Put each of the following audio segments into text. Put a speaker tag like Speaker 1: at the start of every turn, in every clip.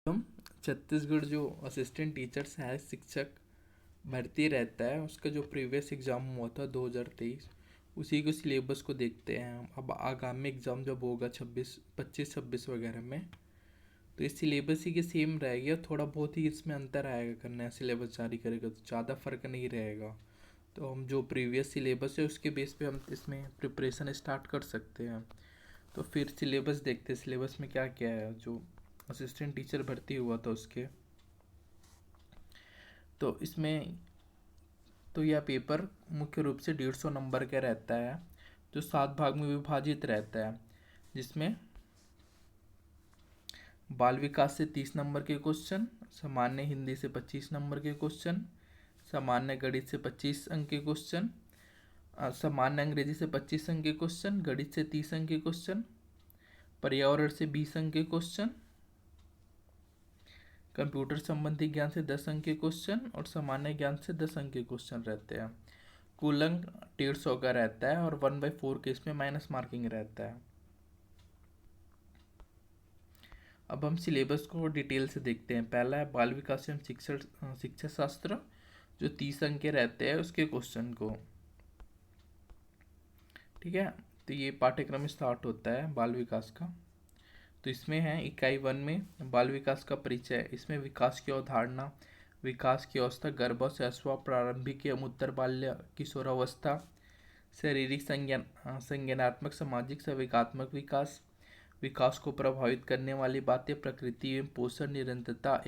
Speaker 1: हम छत्तीसगढ़ जो assistant teachers है शिक्षक भर्ती रहता है उसका जो प्रीवियस एग्ज़ाम हुआ था 2023 उसी के सिलेबस को देखते हैं हम। अब आगामी एग्ज़ाम जब होगा 25-26 वगैरह में तो इस सिलेबस ही के सेम रहेगा, थोड़ा बहुत ही इसमें अंतर आएगा, करना है सिलेबस जारी करेगा तो ज़्यादा फ़र्क नहीं रहेगा। तो हम जो प्रीवियस सिलेबस है उसके बेस पे हम इसमें प्रिपरेशन स्टार्ट कर सकते हैं। तो फिर सिलेबस देखते हैं सिलेबस में क्या क्या है। जो असिस्टेंट टीचर भर्ती हुआ था उसके तो इसमें तो यह पेपर मुख्य रूप से 150 नंबर का रहता है जो 7 भाग में विभाजित रहता है, जिसमें बाल विकास से 30 नंबर के क्वेश्चन, सामान्य हिंदी से 25 नंबर के क्वेश्चन, सामान्य गणित से 25 अंक के क्वेश्चन, सामान्य अंग्रेजी से 25 अंक के क्वेश्चन, गणित से 30 अंक के क्वेश्चन, पर्यावरण से 20 अंक के क्वेश्चन, कंप्यूटर संबंधी ज्ञान से 10 अंक के क्वेश्चन और सामान्य ज्ञान से 10 अंक के क्वेश्चन रहते हैं। कुल अंक 150 का रहता है और 1/4 के इसमें माइनस मार्किंग रहता है। अब हम सिलेबस को डिटेल से देखते हैं। पहला है बाल विकास एवं शिक्षा शास्त्र जो 30 अंक के रहते हैं उसके क्वेश्चन को, ठीक है। तो ये पाठ्यक्रम स्टार्ट होता है बाल विकास का। तो इसमें है इकाई 1 में बाल विकास का परिचय। इसमें विकास की अवधारणा, विकास की अवस्था, गर्भ से अश्वा, प्रारंभिक एवं उत्तर बाल्य किशोरावस्था, शारीरिक संज्ञानात्मक, सामाजिक, संवेगात्मक विकास, विकास को प्रभावित करने वाली बातें, प्रकृति एवं पोषण, निरंतरता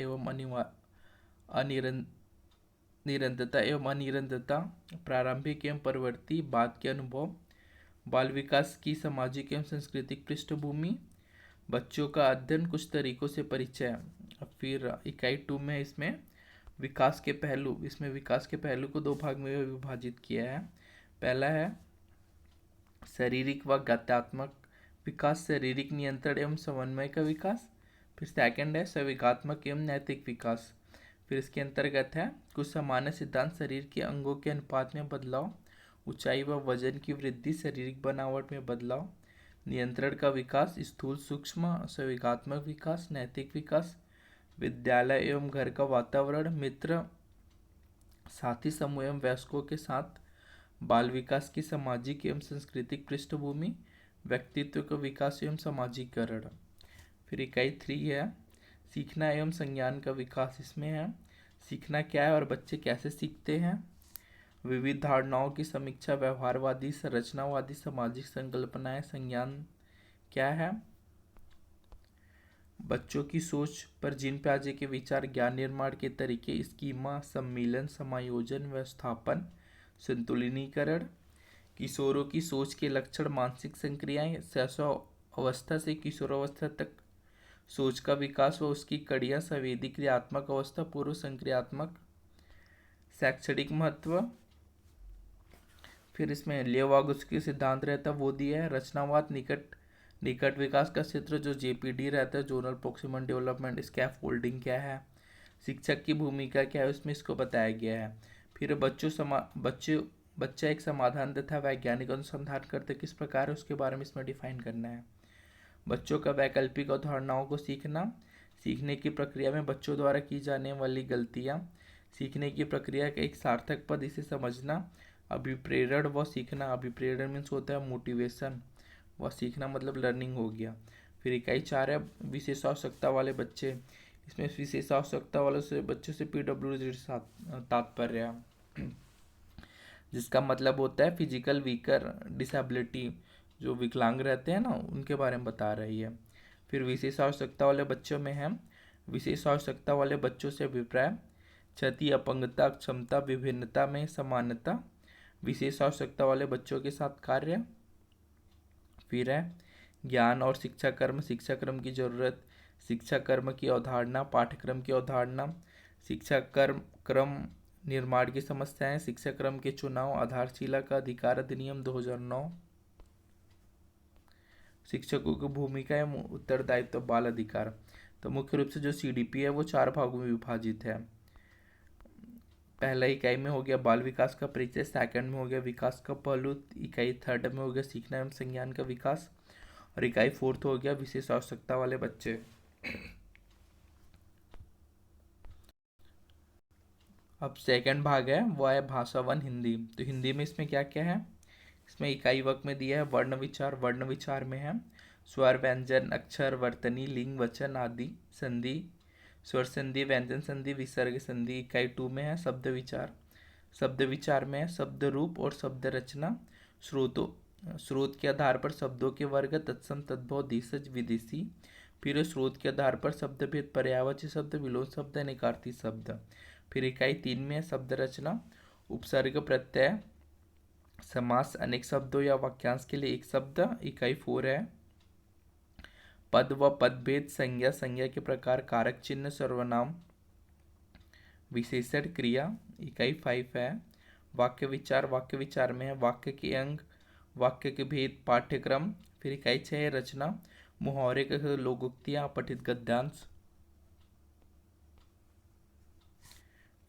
Speaker 1: एवं अनिरंतरता, प्रारंभिक एवं परिवर्ती, बाद के अनुभव, बाल विकास की सामाजिक एवं सांस्कृतिक पृष्ठभूमि, बच्चों का अध्ययन, कुछ तरीकों से परिचय। अब फिर इकाई 2 में इसमें विकास के पहलू, इसमें विकास के पहलू को 2 भाग में विभाजित किया है। पहला है शारीरिक व गत्यात्मक विकास, शारीरिक नियंत्रण एवं समन्वय का विकास। फिर सेकंड है संवेगात्मक एवं नैतिक विकास। फिर इसके अंतर्गत है कुछ सामान्य सिद्धांत, शरीर के अंगों के अनुपात में बदलाव, ऊंचाई व वजन की वृद्धि, शारीरिक बनावट में बदलाव, नियंत्रण का विकास, स्थूल सूक्ष्म संवेगात्मक विकास, नैतिक विकास, विद्यालय एवं घर का वातावरण, मित्र, साथी समूह एवं वयस्कों के साथ, बाल विकास की सामाजिक एवं सांस्कृतिक पृष्ठभूमि, व्यक्तित्व का विकास एवं समाजीकरण। फिर इकाई 3 है सीखना एवं संज्ञान का विकास। इसमें है सीखना क्या है और बच्चे कैसे सीखते हैं, विविध धारणाओं की समीक्षा, व्यवहारवादी, संरचनावादी, सामाजिक संकल्पनाएं, संज्ञान क्या है, बच्चों की सोच पर जीन प्याजे के विचार, ज्ञान निर्माण के तरीके, स्कीमा, सम्मिलन, समायोजन, व्यवस्थापन, संतुलिनीकरण, किशोरों की सोच के लक्षण, मानसिक संक्रियाएं, शैशव अवस्था से किशोरावस्था तक सोच का विकास व उसकी कड़ियाँ, संवेदी क्रियात्मक अवस्था, पूर्व संक्रियात्मक, शैक्षणिक महत्व। फिर इसमें लियोवागुस के सिद्धांत रहता है वो दिया है। रचनावाद, निकट विकास का क्षेत्र जो JPD रहता है, जोनल प्रोक्सिमल डेवलपमेंट, स्कैफोल्डिंग क्या है, शिक्षक की भूमिका क्या है उसमें इसको बताया गया है। फिर बच्चा एक समाधान तथा वैज्ञानिक अनुसंधान करते किस प्रकार है उसके बारे में इसमें डिफाइन करना है। बच्चों का वैकल्पिक अवधारणाओं को सीखना, सीखने की प्रक्रिया में बच्चों द्वारा की जाने वाली गलतियाँ, सीखने की प्रक्रिया का एक सार्थक पद, इसे समझना, अभिप्रेरण व सीखना, अभिप्रेरण मीन्स होता है मोटिवेशन, व सीखना मतलब लर्निंग हो गया। फिर इकाई 4 है विशेष आवश्यकता वाले बच्चे। इसमें विशेष आवश्यकता वाले से बच्चों से PWD तात्पर्य है, जिसका मतलब होता है फिजिकल वीकर, डिसेबिलिटी, जो विकलांग रहते हैं ना उनके बारे में बता रही है। फिर विशेष आवश्यकता वाले बच्चों में है विशेष आवश्यकता वाले बच्चों से अभिप्राय, क्षति, अपंगता, क्षमता, विभिन्नता में समानता, विशेष आवश्यकता वाले बच्चों के साथ कार्य। फिर है ज्ञान और शिक्षा क्रम की जरूरत, शिक्षा क्रम की अवधारणा, पाठ्यक्रम की अवधारणा, शिक्षा क्रम निर्माण की समस्याएं, शिक्षा क्रम के चुनाव, आधारशिला का अधिकार अधिनियम 2009, शिक्षकों की भूमिका एवं उत्तरदायित्व, बाल अधिकार। तो मुख्य रूप से जो CDP है वो 4 भागों में विभाजित है। पहला इकाई में हो गया बाल विकास का परिचय, सेकंड में हो गया विकास का पहलू, इकाई 3 में हो गया सीखना एवं संज्ञान का विकास, और इकाई 4 हो गया विशेष आवश्यकता वाले बच्चे। अब सेकंड भाग है वो है भाषा वन हिंदी। तो हिंदी में इसमें क्या क्या है, इसमें इकाई वर्ग में दिया है वर्ण विचार। वर्ण विचार में है स्वर व्यंजन अक्षर वर्तनी लिंग वचन आदि संधि, स्वर संधि व्यंजन संधि विसर्ग संधि। इकाई टू में है शब्द विचार। शब्द विचार में है शब्द रूप और शब्द रचना, स्रोतों स्रोत के आधार पर शब्दों के वर्ग तत्सम तद्भव देशज विदेशी। फिर स्रोत के आधार पर शब्द भेद पर्यायवाची शब्द विलोम शब्द निकार्थी शब्द। फिर इकाई तीन में है शब्द रचना, उपसर्ग प्रत्यय समास अनेक शब्दों या वाक्यांश के लिए एक शब्द। इकाई फोर है पद व पदभेद संज्ञा संज्ञा के प्रकार कारक चिन्ह सर्वनाम विशेषण क्रिया। इकाई फाइव है वाक्य विचार। वाक्य विचार में है वाक्य के अंग वाक्य के भेद पाठ्यक्रम। फिर इकाई छः है रचना, मुहावरे के लोकोक्तियाँ पठित गद्यांश।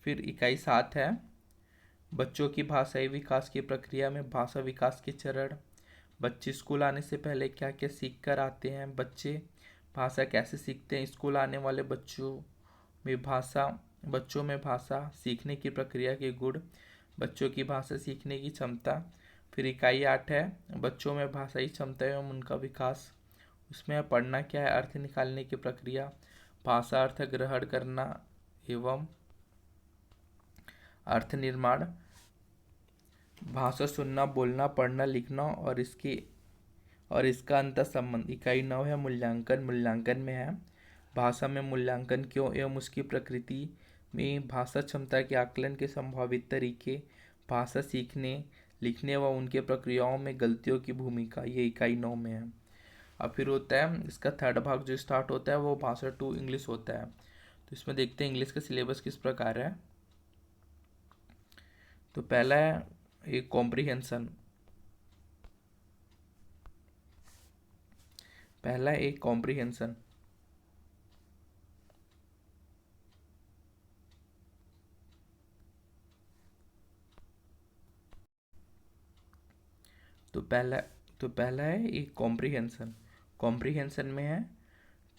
Speaker 1: फिर इकाई सात है बच्चों की भाषाई विकास की प्रक्रिया में भाषा विकास के चरण, बच्चे स्कूल आने से पहले क्या क्या सीख कर आते हैं, बच्चे भाषा कैसे सीखते हैं, स्कूल आने वाले बच्चों में भाषा सीखने की प्रक्रिया के गुण, बच्चों की भाषा सीखने की क्षमता। फिर इकाई आठ है बच्चों में भाषाई क्षमता एवं उनका विकास। उसमें पढ़ना क्या है, अर्थ निकालने की प्रक्रिया, भाषा अर्थ ग्रहण करना एवं अर्थ निर्माण, भाषा सुनना बोलना पढ़ना लिखना और इसका अंतर संबंध। इकाई नौ है मूल्यांकन। मूल्यांकन में है भाषा में मूल्यांकन क्यों एवं उसकी प्रकृति में भाषा क्षमता के आकलन के संभावित तरीके, भाषा सीखने लिखने व उनके प्रक्रियाओं में गलतियों की भूमिका, ये इकाई नौ में है। अब फिर होता है इसका थर्ड भाग जो स्टार्ट होता है वो भाषा टू इंग्लिश होता है। तो इसमें देखते हैं इंग्लिश का सिलेबस किस प्रकार है। तो पहला है एक कॉम्प्रिहेंशन। पहला एक कॉम्प्रिहेंशन। तो पहला है एक कॉम्प्रिहेंशन। कॉम्प्रिहेंशन में है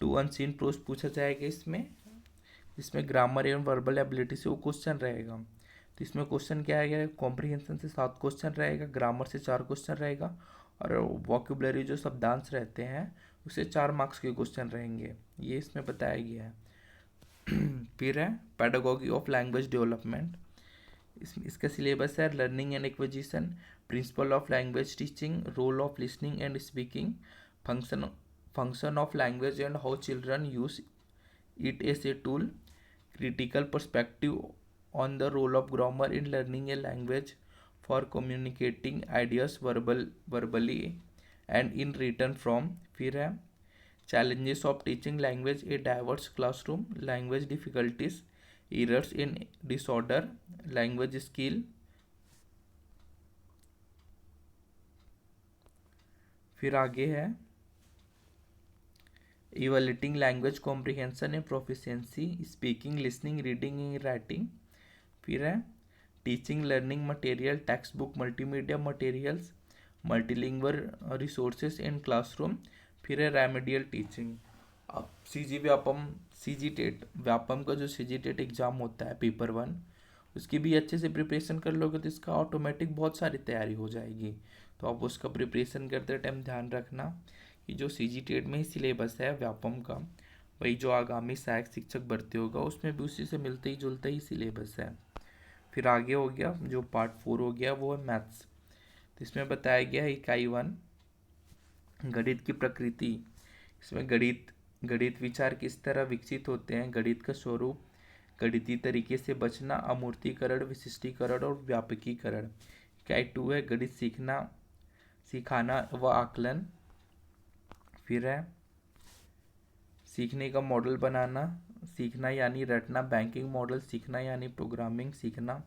Speaker 1: टू अनसीन प्रोज पूछा जाएगा इसमें ग्रामर एवं वर्बल एबिलिटी से वो क्वेश्चन रहेगा। तो इसमें क्वेश्चन क्या है, कॉम्प्रिहेंशन से 7 क्वेश्चन रहेगा, ग्रामर से 4 क्वेश्चन रहेगा और वोकैबुलरी जो शब्दांश रहते हैं उसे 4 मार्क्स के क्वेश्चन रहेंगे, ये इसमें बताया गया है। फिर है पेडागॉजी ऑफ लैंग्वेज डेवलपमेंट। इसका सिलेबस है learning and acquisition, principle of language teaching, role of listening and speaking, function of language and how children use it as a tool, critical perspective on the role of grammar in learning a language for communicating ideas verbally and in written form। फिर है challenges of teaching language a diverse classroom, language difficulties, errors in disorder, language skill। फिर आगे है evaluating language comprehension and proficiency, speaking listening reading and writing। फिर है teaching learning material text book multimedia materials, multilingual resources in classroom. फिर है remedial teaching. अब CG TET Vyapam का जो सीजी टेट एग्ज़ाम होता है पेपर 1, उसकी भी अच्छे से प्रिपरेशन कर लोगे तो इसका ऑटोमेटिक बहुत सारी तैयारी हो जाएगी। तो आप उसका प्रिपरेशन करते टाइम ध्यान रखना कि जो सीजी टेट में ही सिलेबस है व्यापम का, वही जो आगामी सहायक शिक्षक भर्ती होगा उसमें भी उसी से मिलते ही जुलते ही सिलेबस है। फिर आगे हो गया जो पार्ट 4 हो गया वो है मैथ्स। तो इसमें बताया गया है इकाई 1 गणित की प्रकृति। इसमें गणित विचार किस तरह विकसित होते हैं, गणित का स्वरूप, गणितीय तरीके से बचना, अमूर्तीकरण विशिष्टीकरण और व्यापकीकरण। इकाई 2 है गणित सिखाना व आकलन। फिर है सीखने का मॉडल बनाना, सीखना यानी रटना, बैंकिंग मॉडल सीखना यानी प्रोग्रामिंग सीखना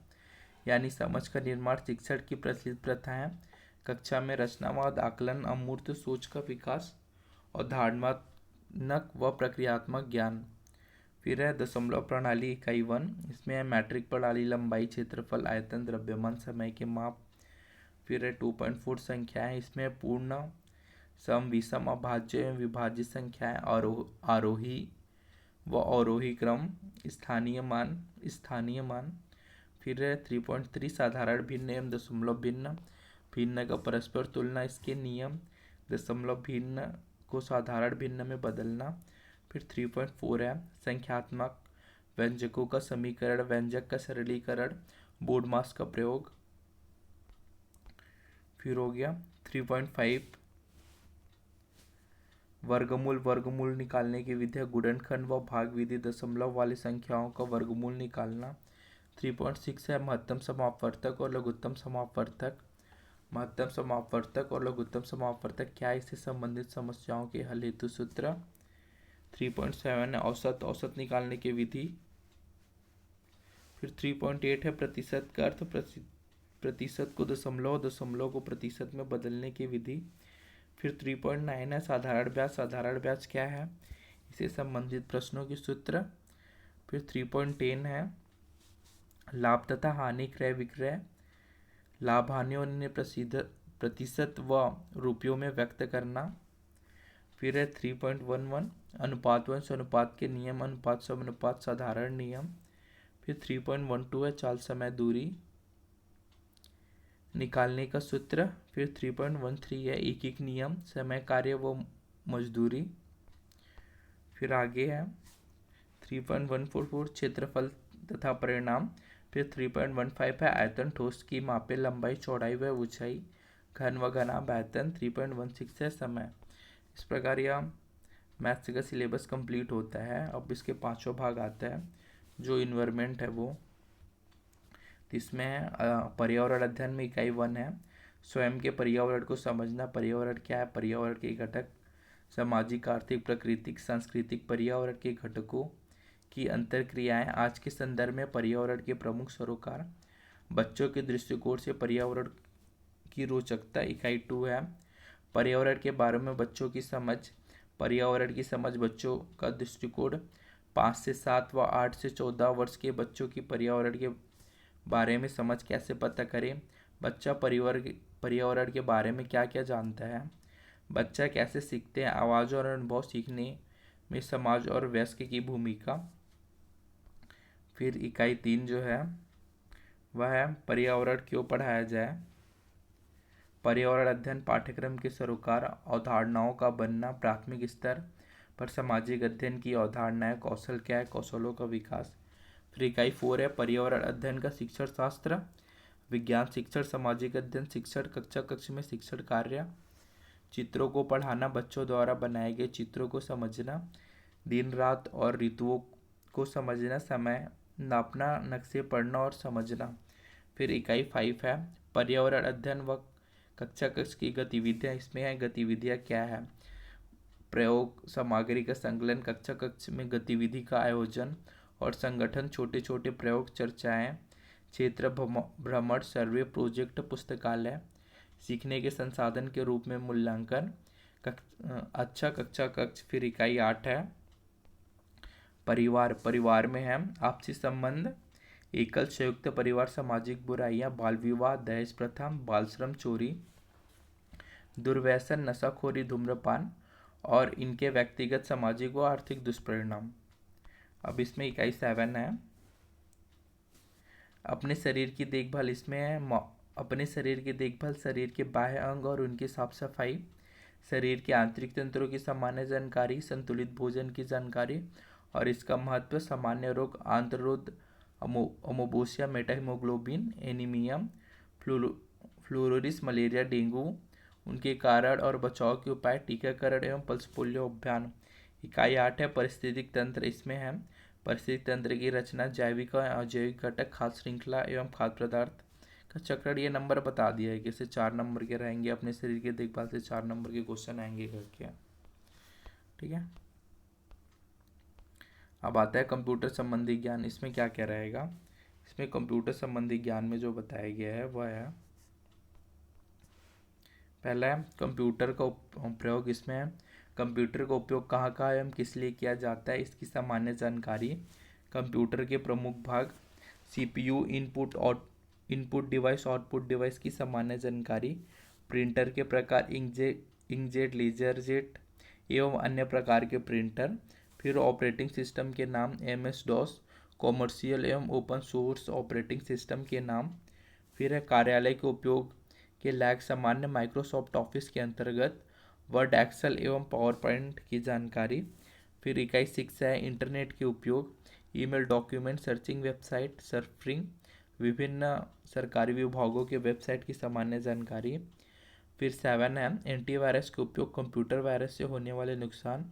Speaker 1: यानी समझ का निर्माण, शिक्षण की प्रचलित प्रथाएं, कक्षा में रचनावाद, आकलन, अमूर्त सोच का विकास और धारणात्मक व प्रक्रियात्मक ज्ञान। फिर है दशमलव प्रणाली इकाई 1। इसमें है मैट्रिक प्रणाली, लंबाई, क्षेत्रफल, आयतन, द्रव्यमान, समय के माप। फिर है 2.4 संख्याएं। इसमें पूर्ण सम विषम अभाज्य एवं विभाज्य संख्याएं, आरोही व अवरोही क्रम, स्थानीय मान। फिर है 3.3 साधारण भिन्न एवं दशमलव भिन्न, भिन्न का परस्पर तुलना, इसके नियम, दशमलव भिन्न को साधारण भिन्न में बदलना। फिर 3.4 है संख्यात्मक व्यंजकों का समीकरण, व्यंजक का सरलीकरण, बोर्ड मास का प्रयोग। फिर हो गया 3.5 वर्गमूल, वर्गमूल निकालने की विधि, गुणनखंड व भाग विधि, दशमलव वाली संख्याओं का वर्गमूल निकालना। 3.6 है महत्तम समापवर्तक और लघुत्तम समापवर्तक, महत्तम समापवर्तक और लघुत्तम समापवर्तक क्या है, इससे संबंधित समस्याओं के हल हेतु सूत्र। 3.7 है औसत, औसत निकालने की विधि। फिर 3.8 है प्रतिशत का अर्थ, प्रतिशत को दशमलव, दशमलव को प्रतिशत में बदलने की विधि। फिर 3.9 है साधारण ब्याज, साधारण ब्याज क्या है, इसे संबंधित प्रश्नों के सूत्र। फिर 3.10 है लाभ तथा हानि क्रय विक्रय, लाभ हानि और इन्हें प्रतिशत व रुपयों में व्यक्त करना। फिर है 3.11 अनुपात वंश अनुपात के नियम, अनुपात समानुपात साधारण नियम। फिर 3.12 है चाल समय दूरी निकालने का सूत्र। फिर 3.13 है एक एक नियम, समय कार्य व मजदूरी। फिर आगे है 3.144 क्षेत्रफल तथा परिणाम। फिर 3.15 है आयतन ठोस की मापे, लंबाई चौड़ाई व ऊंचाई, घन व घनाभ आयतन। 3.16 है समय। इस प्रकार यह मैथ्स का सिलेबस कंप्लीट होता है। अब इसके पांचों भाग आता है, जो इन्वायरमेंट है वो, इसमें पर्यावरण अध्ययन में इकाई 1 है स्वयं के पर्यावरण को समझना, पर्यावरण क्या है, पर्यावरण के घटक, सामाजिक, आर्थिक, प्राकृतिक, सांस्कृतिक पर्यावरण के घटकों की अंतर्क्रियाएं, आज के संदर्भ में पर्यावरण के प्रमुख सरोकार, बच्चों के दृष्टिकोण से पर्यावरण की रोचकता। इकाई 2 है पर्यावरण के बारे में बच्चों की समझ, पर्यावरण की समझ, बच्चों का दृष्टिकोण। 5 से 7 व 8 से 14 वर्ष के बच्चों की पर्यावरण के बारे में समझ कैसे पता करें, बच्चा पर्यावरण के बारे में क्या क्या जानता है, बच्चा कैसे सीखते हैं, आवाज़ और अनुभव सीखने में समाज और वयस्क की भूमिका। फिर इकाई 3 जो है वह है पर्यावरण क्यों पढ़ाया जाए, पर्यावरण अध्ययन पाठ्यक्रम के सरोकार, अवधारणाओं का बनना, प्राथमिक स्तर पर सामाजिक अध्ययन की अवधारणाएं, कौशल क्या है, कौशलों का विकास। फिर इकाई 4 है पर्यावरण अध्ययन का शिक्षण शास्त्र, विज्ञान शिक्षण, सामाजिक अध्ययन शिक्षण, कक्षा कक्ष में शिक्षण कार्य, चित्रों को पढ़ाना, बच्चों द्वारा बनाए गए चित्रों को समझना, दिन रात और ऋतुओं को समझना, समय नापना, नक्शे पढ़ना और समझना। फिर इकाई 5 है पर्यावरण अध्ययन व कक्षा कक्ष की गतिविधियाँ, इसमें है गतिविधियाँ क्या है, प्रयोग, सामग्री का संकलन, कक्षा कक्ष में गतिविधि का आयोजन और संगठन, छोटे छोटे प्रयोग, चर्चाएं, क्षेत्र भ्रमण, सर्वे, प्रोजेक्ट, पुस्तकालय, सीखने के संसाधन के रूप में मूल्यांकन, अच्छा कक्षा कक्ष। फिर इकाई 8 है परिवार, परिवार में है आपसी संबंध, एकल संयुक्त परिवार, सामाजिक बुराइयां, बाल विवाह, दहेज प्रथा, बाल श्रम, चोरी, दुर्व्यसन, नशाखोरी, धूम्रपान और इनके व्यक्तिगत, सामाजिक व आर्थिक दुष्परिणाम। अब इसमें इकाई 7 है अपने शरीर की देखभाल, इसमें है अपने शरीर की देखभाल, शरीर के बाह्य अंग और उनकी साफ सफाई, शरीर के आंतरिक तंत्रों की सामान्य जानकारी, संतुलित भोजन की जानकारी और इसका महत्व, सामान्य रोग, आंत्ररोध, अमोबोसिया, मेटाहीमोग्लोबिन, एनीमिया, फ्लोरोसिस, मलेरिया, डेंगू, उनके कारण और बचाव के उपाय, टीकाकरण एवं पल्स पोलियो अभियान। इकाई 8 है पारिस्थितिक तंत्र, इसमें है पारिस्थितिक तंत्र की रचना, जैविक और अजैविक घटक, खाद्य श्रृंखला एवं खाद्य पदार्थ का चक्र। ये नंबर बता दिया है कि इसे 4 नंबर के रहेंगे, अपने शरीर की देखभाल से 4 नंबर के क्वेश्चन आएंगे करके, ठीक है। अब आता है कंप्यूटर संबंधी ज्ञान, इसमें क्या क्या रहेगा, इसमें कंप्यूटर संबंधी ज्ञान में जो बताया गया है वह है पहला है कंप्यूटर का प्रयोग, इसमें है कंप्यूटर का उपयोग कहाँ कहाँ एवं किस लिए किया जाता है, इसकी सामान्य जानकारी, कंप्यूटर के प्रमुख भाग, CPU, input device, output device की सामान्य जानकारी, प्रिंटर के प्रकार, इंकजेट, लेजरजेट एवं अन्य प्रकार के प्रिंटर। फिर ऑपरेटिंग सिस्टम के नाम, MS DOS, कॉमर्शियल एवं ओपन सोर्स ऑपरेटिंग सिस्टम के नाम। फिर है कार्यालय के उपयोग के लायक सामान्य माइक्रोसॉफ्ट ऑफिस के अंतर्गत वर्ड, एक्सेल एवं पावर पॉइंट की जानकारी। फिर इकाई 6 है इंटरनेट के उपयोग, email, document searching, website surfing, विभिन्न सरकारी विभागों के वेबसाइट की सामान्य जानकारी। फिर 7 है एंटीवायरस के उपयोग, कंप्यूटर वायरस से होने वाले नुकसान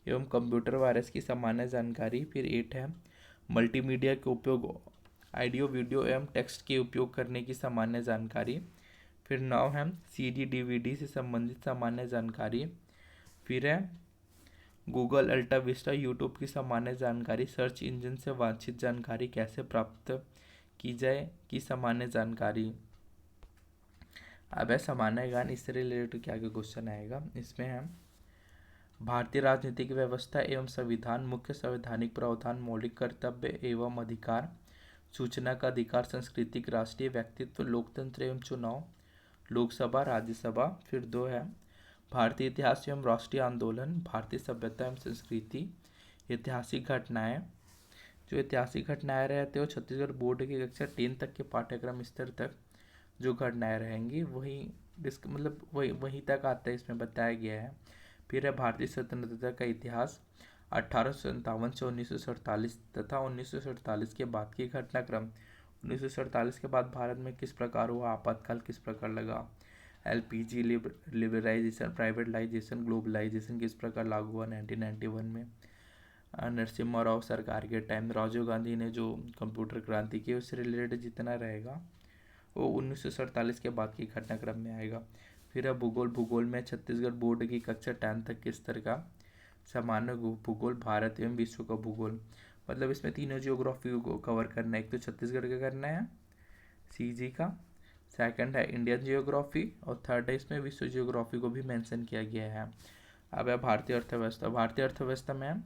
Speaker 1: एवं कंप्यूटर वायरस की सामान्य जानकारी। फिर 8 है मल्टीमीडिया के उपयोग, ऑडियो, वीडियो एवं टेक्स्ट के उपयोग करने की सामान्य जानकारी। फिर 9 है CD DVD से संबंधित सामान्य जानकारी। फिर है गूगल, अल्टा विस्टा, यूट्यूब की सामान्य जानकारी, सर्च इंजन से वांछित जानकारी कैसे प्राप्त की जाए की सामान्य जानकारी। अब है सामान्य ज्ञान, इससे रिलेटेड क्या क्या क्वेश्चन आएगा। इसमें है भारतीय राजनीतिक व्यवस्था एवं संविधान, मुख्य संवैधानिक प्रावधान, मौलिक कर्तव्य एवं अधिकार, सूचना का अधिकार, सांस्कृतिक, राष्ट्रीय व्यक्तित्व, लोकतंत्र एवं चुनाव, लोकसभा, राज्यसभा। फिर 2 है भारतीय इतिहास एवं राष्ट्रीय आंदोलन, भारतीय सभ्यता एवं संस्कृति, ऐतिहासिक घटनाएं। जो ऐतिहासिक घटनाएं रहते हैं वो छत्तीसगढ़ बोर्ड की कक्षा 10 तक के पाठ्यक्रम स्तर तक जो घटनाएं रहेंगी वही मतलब वही तक आता है, इसमें बताया गया है। फिर है भारतीय स्वतंत्रता का इतिहास 1857 से 1947 तथा 1947 के बाद की घटनाक्रम। 1947 के बाद भारत में किस प्रकार हुआ, आपातकाल किस प्रकार लगा, LPG लिबरलाइजेशन, प्राइवेटाइजेशन, ग्लोबलाइजेशन किस प्रकार लागू हुआ 1991 में। नरसिम्हा राव सरकार के टाइम राजीव गांधी ने जो कंप्यूटर क्रांति की उससे रिलेटेड जितना रहेगा वो 1947 के बाद की घटनाक्रम में आएगा। फिर है भूगोल, भूगोल में छत्तीसगढ़ बोर्ड की कक्षा 10 तक के स्तर का सामान्य भूगोल, भारत एवं विश्व का भूगोल, मतलब इसमें तीनों जियोग्राफी को कवर करना है। एक तो छत्तीसगढ़ का करना है CG का, सेकंड है इंडियन जियोग्राफी और थर्ड है इसमें विश्व जियोग्राफी को भी मेंशन किया गया है। अब है भारतीय अर्थव्यवस्था। भारतीय अर्थव्यवस्था में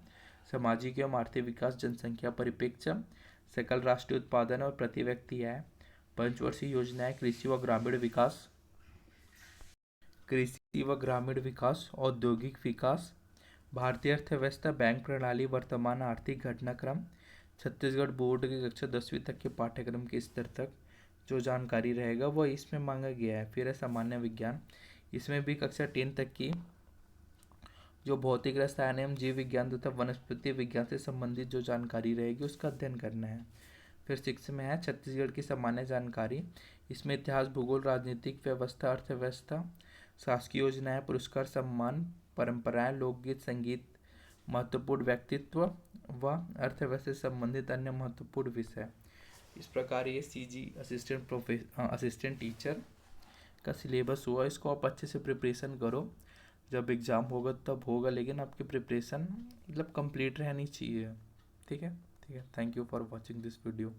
Speaker 1: सामाजिक एवं आर्थिक विकास, जनसंख्या परिप्रेक्ष्य, सकल राष्ट्रीय उत्पादन और प्रति व्यक्ति आय, पंचवर्षीय योजनाएं, कृषि व ग्रामीण विकास, औद्योगिक विकास, भारतीय अर्थव्यवस्था, बैंक प्रणाली, वर्तमान आर्थिक घटनाक्रम, छत्तीसगढ़ बोर्ड की कक्षा 10वीं तक के पाठ्यक्रम के स्तर तक जो जानकारी रहेगा वो इसमें मांगा गया है। फिर है सामान्य विज्ञान, इसमें भी कक्षा 10 तक की जो भौतिक, रसायन एवं जीव विज्ञान तथा वनस्पति विज्ञान से संबंधित जो जानकारी रहेगी उसका अध्ययन करना है। फिर 6 में है छत्तीसगढ़ की सामान्य जानकारी, इसमें इतिहास, भूगोल, राजनीतिक व्यवस्था, अर्थव्यवस्था, शासकीय योजनाएं, पुरस्कार, सम्मान, परंपराएं, लोकगीत, संगीत, महत्वपूर्ण व्यक्तित्व व अर्थव्यवस्था से संबंधित अन्य महत्वपूर्ण विषय। इस प्रकार ये CG असिस्टेंट टीचर का सिलेबस हुआ। इसको आप अच्छे से प्रिपरेशन करो, जब एग्ज़ाम होगा तब होगा, लेकिन आपकी प्रिपरेशन मतलब कंप्लीट रहनी चाहिए। ठीक है, thank you for watching this video.